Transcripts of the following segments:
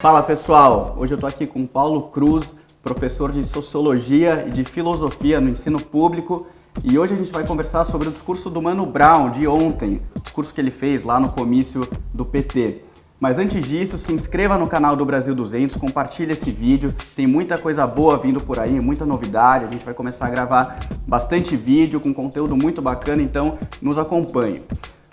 Fala pessoal, hoje eu estou aqui com Paulo Cruz, professor de Sociologia e de Filosofia no ensino público, e hoje a gente vai conversar sobre o discurso do Mano Brown de ontem, o discurso que ele fez lá no comício do PT. Mas antes disso, se inscreva no canal do Brasil 200, compartilhe esse vídeo, tem muita coisa boa vindo por aí, muita novidade, a gente vai começar a gravar bastante vídeo com conteúdo muito bacana, então nos acompanhe.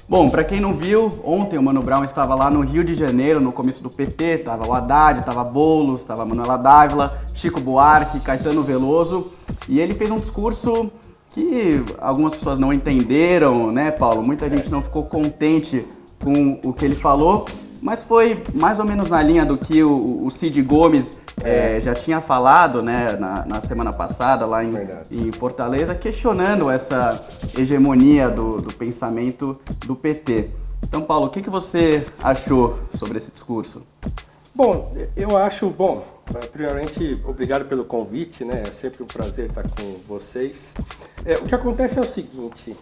Bom, para quem não viu, ontem o Mano Brown estava lá no Rio de Janeiro, no comício do PT, estava o Haddad, estava Boulos, estava Manuela Dávila, Chico Buarque, Caetano Veloso, e ele fez um discurso que algumas pessoas não entenderam, né, Paulo? Muita gente não ficou contente com o que ele falou, mas foi mais ou menos na linha do que o Cid Gomes já tinha falado, né, na semana passada lá em Fortaleza, questionando essa hegemonia do pensamento do PT. Então, Paulo, o que você achou sobre esse discurso? Bom, eu acho, primeiramente, obrigado pelo convite, né? É sempre um prazer estar com vocês. O que acontece é o seguinte,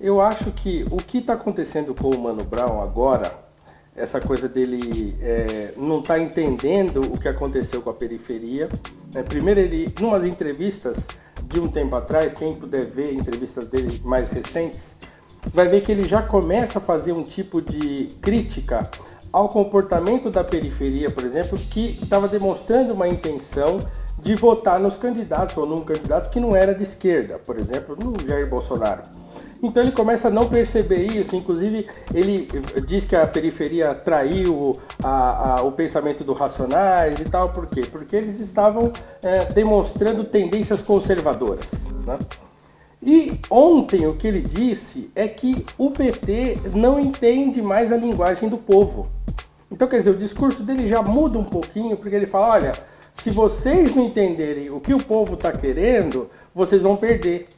eu acho que o que está acontecendo com o Mano Brown agora, essa coisa dele não estar entendendo o que aconteceu com a periferia. Primeiro, ele, em umas entrevistas de um tempo atrás, quem puder ver entrevistas dele mais recentes, vai ver que ele já começa a fazer um tipo de crítica ao comportamento da periferia, por exemplo, que estava demonstrando uma intenção de votar nos candidatos ou num candidato que não era de esquerda, por exemplo, no Jair Bolsonaro. Então ele começa a não perceber isso, inclusive ele diz que a periferia traiu o pensamento do Racionais e tal, por quê? Porque eles estavam demonstrando tendências conservadoras, né? E ontem o que ele disse é que o PT não entende mais a linguagem do povo. Então, quer dizer, o discurso dele já muda um pouquinho, porque ele fala, olha, se vocês não entenderem o que o povo está querendo, vocês vão perder.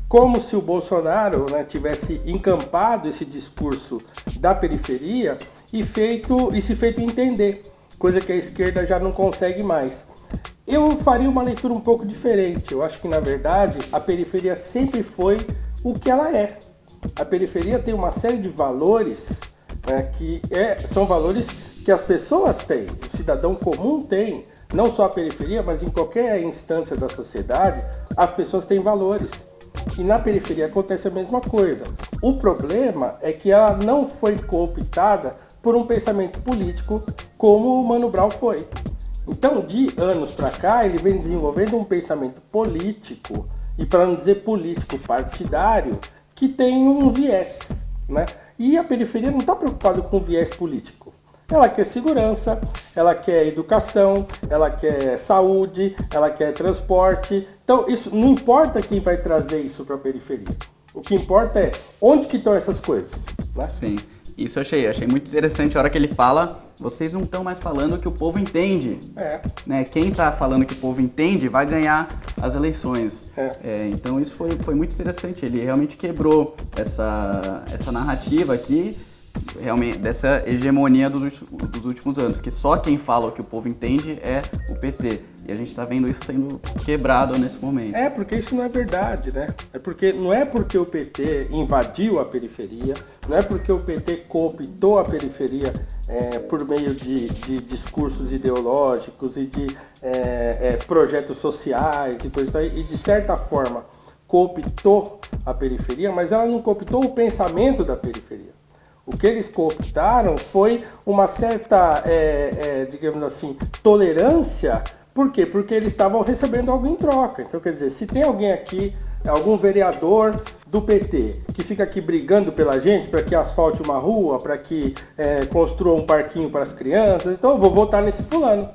Como se o Bolsonaro, né, tivesse encampado esse discurso da periferia e se feito entender, coisa que a esquerda já não consegue mais. Eu faria uma leitura um pouco diferente. Eu acho que, na verdade, a periferia sempre foi o que ela é. A periferia tem uma série de valores, né, que são valores que as pessoas têm, o cidadão comum tem, não só a periferia, mas em qualquer instância da sociedade, as pessoas têm valores. E na periferia acontece a mesma coisa. O problema é que ela não foi cooptada por um pensamento político como o Mano Brown foi. Então, de anos para cá, ele vem desenvolvendo um pensamento político, e para não dizer político partidário, que tem um viés, né? E a periferia não está preocupada com o viés político. Ela quer segurança, ela quer educação, ela quer saúde, ela quer transporte. Então, isso não importa quem vai trazer isso para a periferia. O que importa é onde que estão essas coisas, né? Sim, isso eu achei muito interessante. A hora que ele fala, vocês não estão mais falando que o povo entende. Né? Quem está falando que o povo entende vai ganhar as eleições. Então isso foi muito interessante. Ele realmente quebrou essa narrativa aqui, realmente, dessa hegemonia dos últimos anos, que só quem fala o que o povo entende é o PT. E a gente está vendo isso sendo quebrado nesse momento. Porque isso não é verdade, né? Não é porque o PT invadiu a periferia, não é porque o PT cooptou a periferia por meio de discursos ideológicos e de projetos sociais e coisa e de certa forma cooptou a periferia, mas ela não cooptou o pensamento da periferia. O que eles cooptaram foi uma certa, digamos assim, tolerância. Por quê? Porque eles estavam recebendo algo em troca. Então, quer dizer, se tem alguém aqui, algum vereador do PT, que fica aqui brigando pela gente, para que asfalte uma rua, para que construa um parquinho para as crianças, então eu vou votar nesse fulano.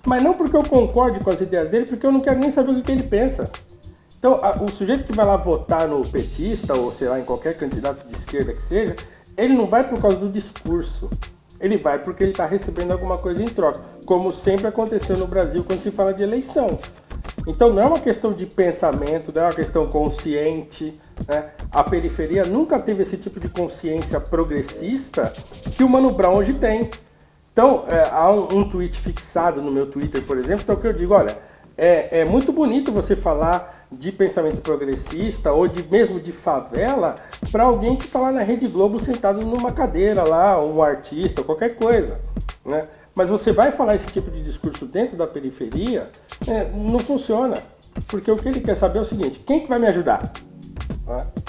Mas não porque eu concorde com as ideias dele, porque eu não quero nem saber o que ele pensa. Então, o sujeito que vai lá votar no petista, ou sei lá, em qualquer candidato de esquerda que seja, ele não vai por causa do discurso, ele vai porque ele está recebendo alguma coisa em troca, como sempre aconteceu no Brasil quando se fala de eleição. Então não é uma questão de pensamento, não é uma questão consciente, né? A periferia nunca teve esse tipo de consciência progressista que o Mano Brown hoje tem. Então há um tweet fixado no meu Twitter, por exemplo, então que eu digo, olha, é muito bonito você falar de pensamento progressista ou mesmo de favela para alguém que está lá na Rede Globo sentado numa cadeira lá, um artista, qualquer coisa, né? Mas você vai falar esse tipo de discurso dentro da periferia, não funciona. Porque o que ele quer saber é o seguinte, quem que vai me ajudar?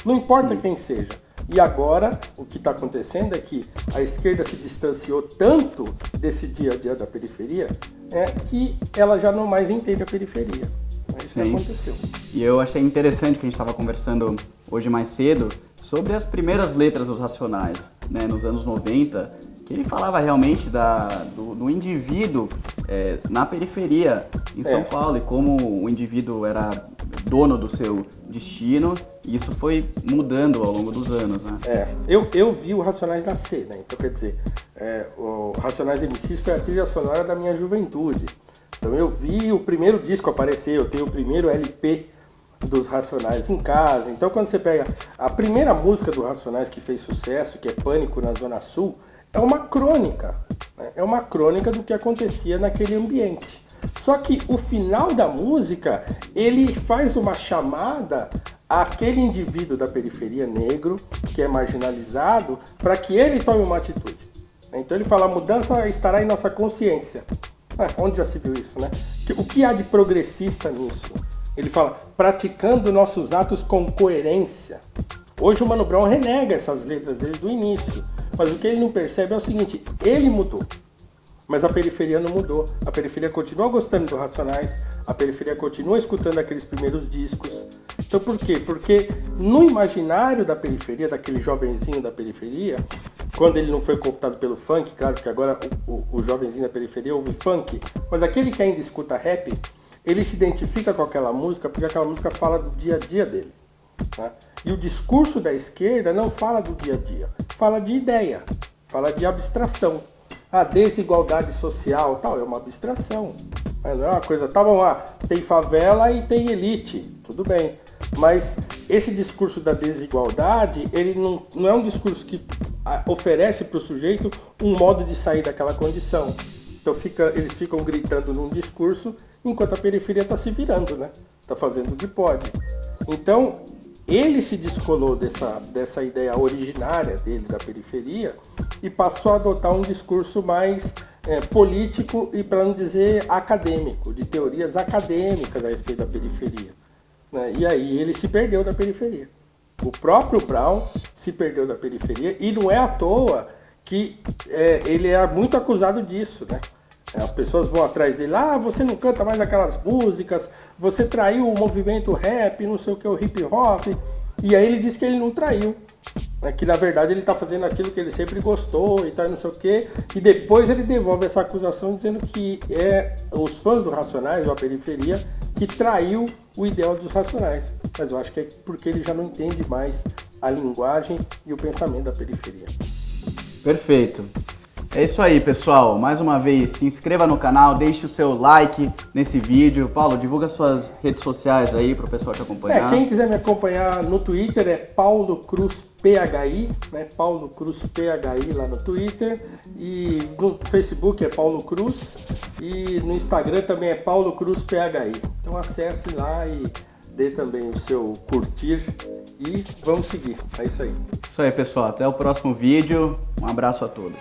Não importa quem seja. E agora, o que está acontecendo é que a esquerda se distanciou tanto desse dia a dia da periferia, que ela já não mais entende a periferia. Isso que aconteceu. E eu achei interessante que a gente estava conversando hoje mais cedo sobre as primeiras letras dos Racionais, né, nos anos 90, que ele falava realmente do indivíduo na periferia, em São Paulo, e como o indivíduo era dono do seu destino, e isso foi mudando ao longo dos anos, né? Eu vi o Racionais nascer, né? Então, quer dizer, o Racionais MCs foi a trilha sonora da minha juventude. Então eu vi o primeiro disco aparecer, eu tenho o primeiro LP dos Racionais em casa. Então quando você pega a primeira música do Racionais que fez sucesso, que é Pânico na Zona Sul, é uma crônica, né? É uma crônica do que acontecia naquele ambiente. Só que o final da música, ele faz uma chamada àquele indivíduo da periferia negro, que é marginalizado, para que ele tome uma atitude. Então ele fala, a mudança estará em nossa consciência. Onde já se viu isso, né? O que há de progressista nisso? Ele fala, praticando nossos atos com coerência. Hoje o Mano Brown renega essas letras dele do início, mas o que ele não percebe é o seguinte, ele mudou, mas a periferia não mudou. A periferia continua gostando do Racionais, a periferia continua escutando aqueles primeiros discos. Então por quê? Porque no imaginário da periferia, daquele jovenzinho da periferia, quando ele não foi cooptado pelo funk, claro que agora o jovenzinho da periferia ouve funk, mas aquele que ainda escuta rap, ele se identifica com aquela música porque aquela música fala do dia a dia dele. Né? E o discurso da esquerda não fala do dia a dia, fala de ideia, fala de abstração. A desigualdade social, tal, é uma abstração. Não é uma coisa, tá bom, tem favela e tem elite, tudo bem. Mas esse discurso da desigualdade, ele não é um discurso que oferece para o sujeito um modo de sair daquela condição. Então eles ficam gritando num discurso, enquanto a periferia está se virando, né? Está fazendo o que pode. Então, ele se descolou dessa ideia originária dele da periferia e passou a adotar um discurso mais político e, para não dizer, acadêmico, de teorias acadêmicas a respeito da periferia. Né? E aí ele se perdeu da periferia. O próprio Brown se perdeu da periferia e não é à toa que ele é muito acusado disso, né? As pessoas vão atrás dele, você não canta mais aquelas músicas, você traiu o movimento rap, não sei o que, o hip hop. E aí ele diz que ele não traiu, né? Que na verdade ele está fazendo aquilo que ele sempre gostou e tal, não sei o que. E depois ele devolve essa acusação dizendo que é os fãs do Racionais, ou a periferia, que traiu o ideal dos Racionais. Mas eu acho que é porque ele já não entende mais a linguagem e o pensamento da periferia. Perfeito. É isso aí, pessoal. Mais uma vez, se inscreva no canal, deixe o seu like nesse vídeo. Paulo, divulga suas redes sociais aí para o pessoal te acompanhar. Quem quiser me acompanhar no Twitter é Paulo Cruz PHI, né? Paulo Cruz PHI lá no Twitter. E no Facebook é Paulo Cruz. E no Instagram também é Paulo Cruz PHI. Então acesse lá e dê também o seu curtir. E vamos seguir. É isso aí. Isso aí, pessoal. Até o próximo vídeo. Um abraço a todos.